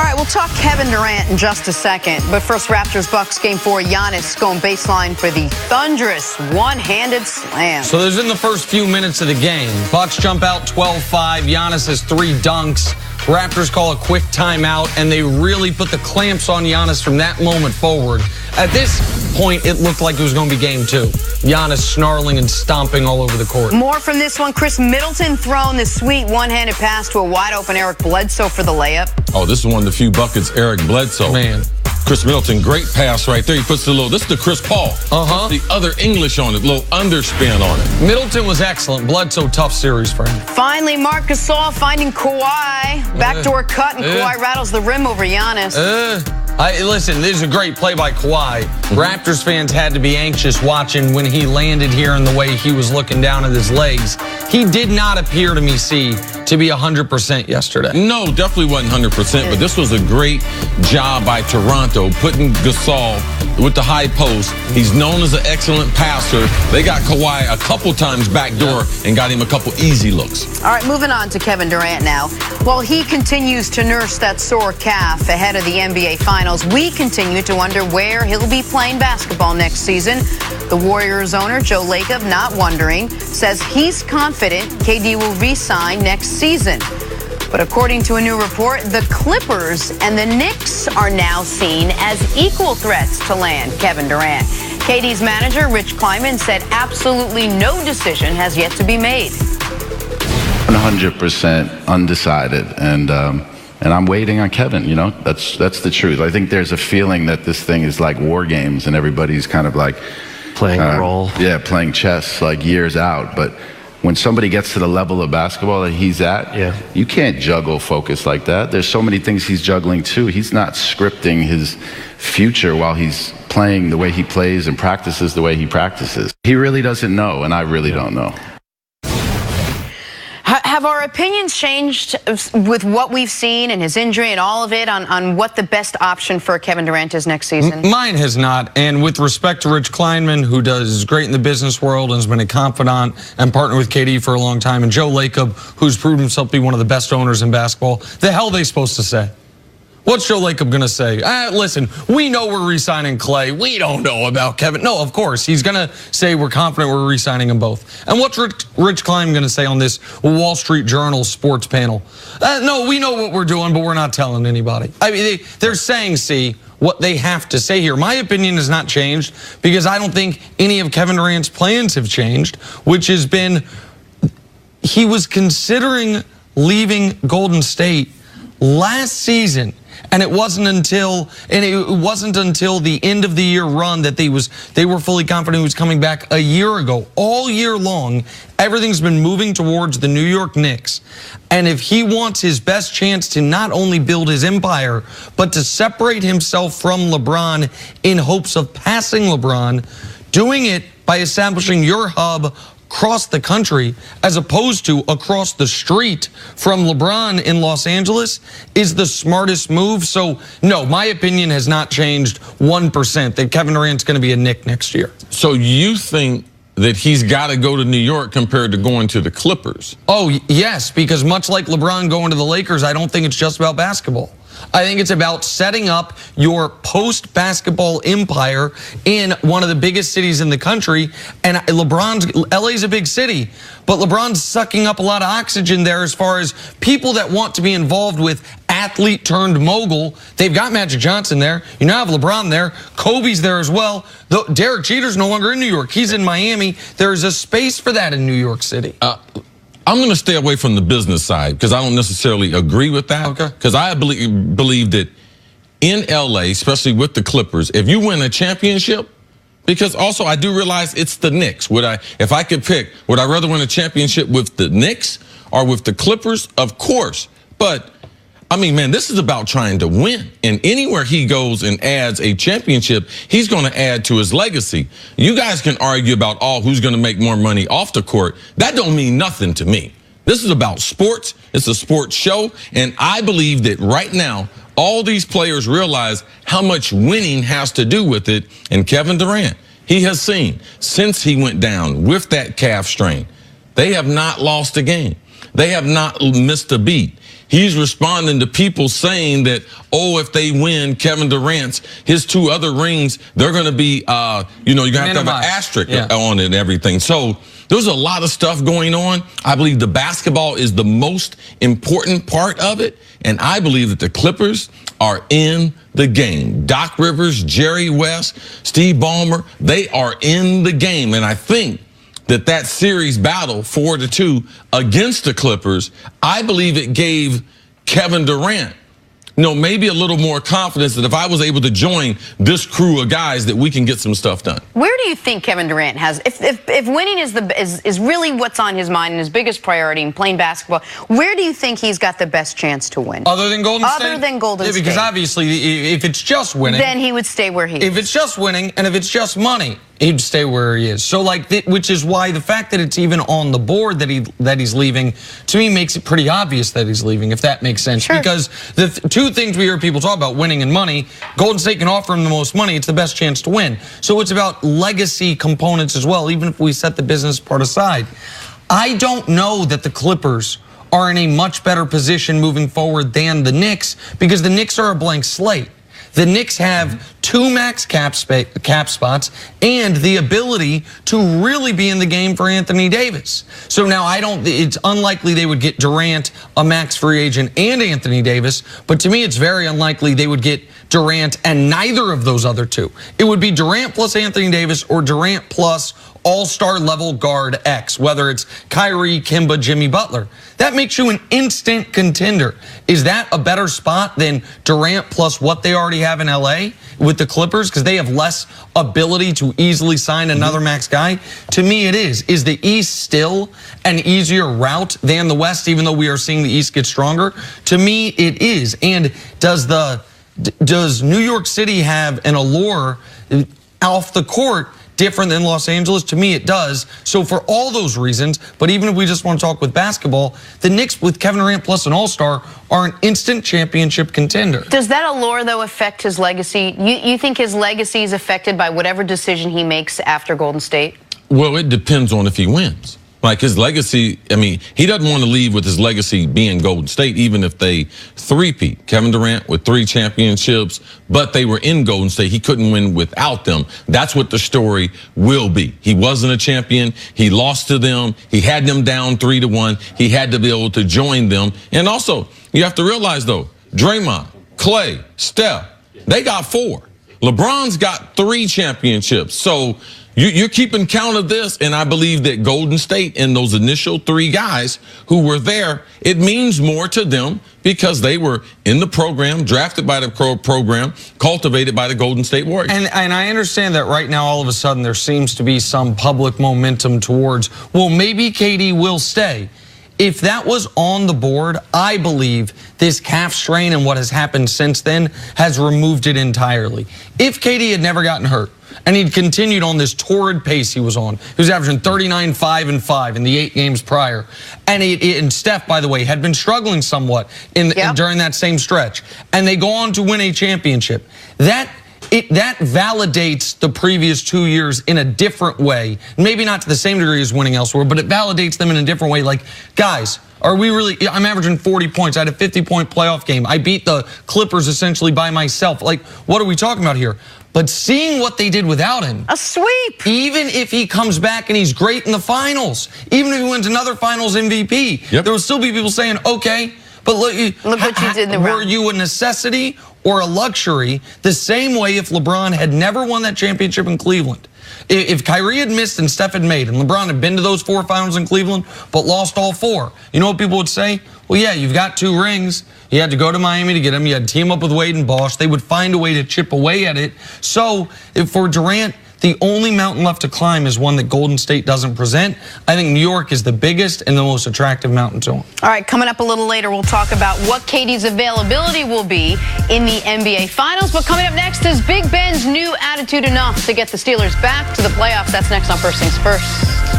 All right, we'll talk Kevin Durant in just a second. But first, Raptors-Bucks Game 4. Giannis going baseline for the thunderous one-handed slam. So there's in the first few minutes of the game. Bucks jump out 12-5. Giannis has 3 dunks. Raptors call a quick timeout, and they really put the clamps on Giannis from that moment forward. At this point, it looked like it was going to be Game 2. Giannis snarling and stomping all over the court. More from this one. Chris Middleton throwing the sweet one-handed pass to a wide-open Eric Bledsoe for the layup. Oh, this is one of the few buckets, Eric Bledsoe. Man. Chris Middleton, great pass right there. He puts this is the Chris Paul. The other English on it, little underspin on it. Middleton was excellent. Bledsoe, tough series for him. Finally, Marc Gasol finding Kawhi. Backdoor cut, and Kawhi rattles the rim over Giannis. Listen, this is a great play by Kawhi. Raptors fans had to be anxious watching when he landed here and the way he was looking down at his legs. He did not appear to me, to be 100% yesterday. No, definitely wasn't 100%, but this was a great job by Toronto, putting Gasol with the high post. He's known as an excellent passer. They got Kawhi a couple times backdoor and got him a couple easy looks. All right, moving on to Kevin Durant now. While he continues to nurse that sore calf ahead of the NBA Finals, we continue to wonder where he'll be playing basketball next season. The Warriors owner, Joe Lacob, not wondering, says he's confident KD will re-sign next season. But according to a new report, the Clippers and the Knicks are now seen as equal threats to land Kevin Durant. KD's manager, Rich Kleiman, said absolutely no decision has yet to be made. 100% undecided, and I'm waiting on Kevin. You know, that's the truth. I think there's a feeling that this thing is like war games, and everybody's kind of like playing a role. Yeah, playing chess like years out. But when somebody gets to the level of basketball that he's at, you can't juggle focus like that. There's so many things he's juggling too. He's not scripting his future while he's playing the way he plays and practices the way he practices. He really doesn't know, and I really don't know. Have our opinions changed with what we've seen and his injury and all of it on what the best option for Kevin Durant is next season? Mine has not. And with respect to Rich Kleiman, who does great in the business world and has been a confidant and partnered with KD for a long time, and Joe Lacob, who's proved himself to be one of the best owners in basketball, the hell are they supposed to say? What's Joe Lacob going to say? Listen, we know we're re-signing Clay. We don't know about Kevin. No, of course. He's going to say we're confident we're re-signing them both. And what's Rich Kleiman going to say on this Wall Street Journal sports panel? No, we know what we're doing, but we're not telling anybody. I mean, they're saying, what they have to say here. My opinion has not changed because I don't think any of Kevin Durant's plans have changed, which has been he was considering leaving Golden State last season. And it wasn't until the end of the year run that they were fully confident he was coming back a year ago. All year long, everything's been moving towards the New York Knicks. And if he wants his best chance to not only build his empire, but to separate himself from LeBron in hopes of passing LeBron, doing it by establishing your hub across the country as opposed to across the street from LeBron in Los Angeles is the smartest move. So, no, my opinion has not changed 1% that Kevin Durant's going to be a Knick next year. So you think that he's got to go to New York compared to going to the Clippers? Oh, yes, because much like LeBron going to the Lakers, I don't think it's just about basketball. I think it's about setting up your post-basketball empire in one of the biggest cities in the country. And LA's a big city, but LeBron's sucking up a lot of oxygen there as far as people that want to be involved with athlete-turned-mogul. They've got Magic Johnson there. You now have LeBron there. Kobe's there as well. Though Derek Jeter's no longer in New York. He's in Miami. There's a space for that in New York City. I'm going to stay away from the business side because I don't necessarily agree with that. Okay. Because I believe that in LA, especially with the Clippers, if you win a championship, because also I do realize it's the Knicks. If I could pick, would I rather win a championship with the Knicks or with the Clippers? Of course. But I mean, man, this is about trying to win. And anywhere he goes and adds a championship, he's going to add to his legacy. You guys can argue about who's going to make more money off the court. That don't mean nothing to me. This is about sports. It's a sports show. And I believe that right now, all these players realize how much winning has to do with it. And Kevin Durant, he has seen since he went down with that calf strain, they have not lost a game. They have not missed a beat. he's responding to people saying that, oh, if they win Kevin Durant's, his 2 other rings, they're going to be, you're going to have to have an asterisk on it and everything. So there's a lot of stuff going on. I believe the basketball is the most important part of it. And I believe that the Clippers are in the game. Doc Rivers, Jerry West, Steve Ballmer, they are in the game. And I think that series battle 4-2 against the Clippers, I believe it gave Kevin Durant, maybe a little more confidence that if I was able to join this crew of guys that we can get some stuff done. Where do you think Kevin Durant has, if winning is really what's on his mind and his biggest priority in playing basketball, where do you think he's got the best chance to win? Other than Golden State? Other than Golden State. Because obviously if it's just winning, then he would stay where he is. If it's just winning and if it's just money, he'd stay where he is. So which is why the fact that it's even on the board that he's leaving, to me, makes it pretty obvious that he's leaving, if that makes sense. Sure. Because the 2 things we hear people talk about, winning and money, Golden State can offer him the most money. It's the best chance to win. So it's about legacy components as well, even if we set the business part aside. I don't know that the Clippers are in a much better position moving forward than the Knicks, because the Knicks are a blank slate. The Knicks have 2 max cap spots and the ability to really be in the game for Anthony Davis. So now it's unlikely they would get Durant, a max free agent, and Anthony Davis. But to me, it's very unlikely they would get Durant and neither of those other 2. It would be Durant plus Anthony Davis or Durant plus all-star level guard X, whether it's Kyrie, Kemba, Jimmy Butler. That makes you an instant contender. Is that a better spot than Durant plus what they already have in LA with the Clippers? Because they have less ability to easily sign another max guy. To me, it is. Is the East still an easier route than the West, even though we are seeing the East get stronger? To me, it is. And does New York City have an allure off the court different than Los Angeles? To me, it does. So for all those reasons, but even if we just want to talk with basketball, the Knicks with Kevin Durant plus an all-star are an instant championship contender. Does that allure, though, affect his legacy? You think his legacy is affected by whatever decision he makes after Golden State? Well, it depends on if he wins. Like his legacy, I mean, he doesn't want to leave with his legacy being Golden State, even if they three-peat. Kevin Durant with 3 championships, but they were in Golden State. He couldn't win without them. That's what the story will be. He wasn't a champion. He lost to them. He had them down 3-1. He had to be able to join them. And also, you have to realize, though, Draymond, Clay, Steph, they got 4. LeBron's got 3 championships. So you're keeping count of this, and I believe that Golden State and those initial 3 guys who were there, it means more to them because they were in the program, drafted by the program, cultivated by the Golden State Warriors. And I understand that right now, all of a sudden, there seems to be some public momentum towards, well, maybe KD will stay. If that was on the board, I believe this calf strain and what has happened since then has removed it entirely. If KD had never gotten hurt, and he'd continued on this torrid pace he was on. He was averaging 39, 5, and 5 in the 8 games prior. And Steph, by the way, had been struggling somewhat during that same stretch. And they go on to win a championship. That validates the previous 2 years in a different way. Maybe not to the same degree as winning elsewhere, but it validates them in a different way. Like, guys, are we really, I'm averaging 40 points. I had a 50-point playoff game. I beat the Clippers essentially by myself. Like, what are we talking about here? But seeing what they did without him. A sweep. Even if he comes back and he's great in the finals, even if he wins another finals MVP, there will still be people saying, okay, but look what you did in the round. Were you a necessity or a luxury? The same way if LeBron had never won that championship in Cleveland. If Kyrie had missed and Steph had made, and LeBron had been to those 4 finals in Cleveland, but lost all 4, you know what people would say? Well, yeah, you've got 2 rings. You had to go to Miami to get them. You had to team up with Wade and Bosh. They would find a way to chip away at it. So for Durant, the only mountain left to climb is one that Golden State doesn't present. I think New York is the biggest and the most attractive mountain to him. All right, coming up a little later, we'll talk about what KD's availability will be in the NBA Finals. But coming up next, is Big Ben's new attitude enough to get the Steelers back to the playoffs? That's next on First Things First.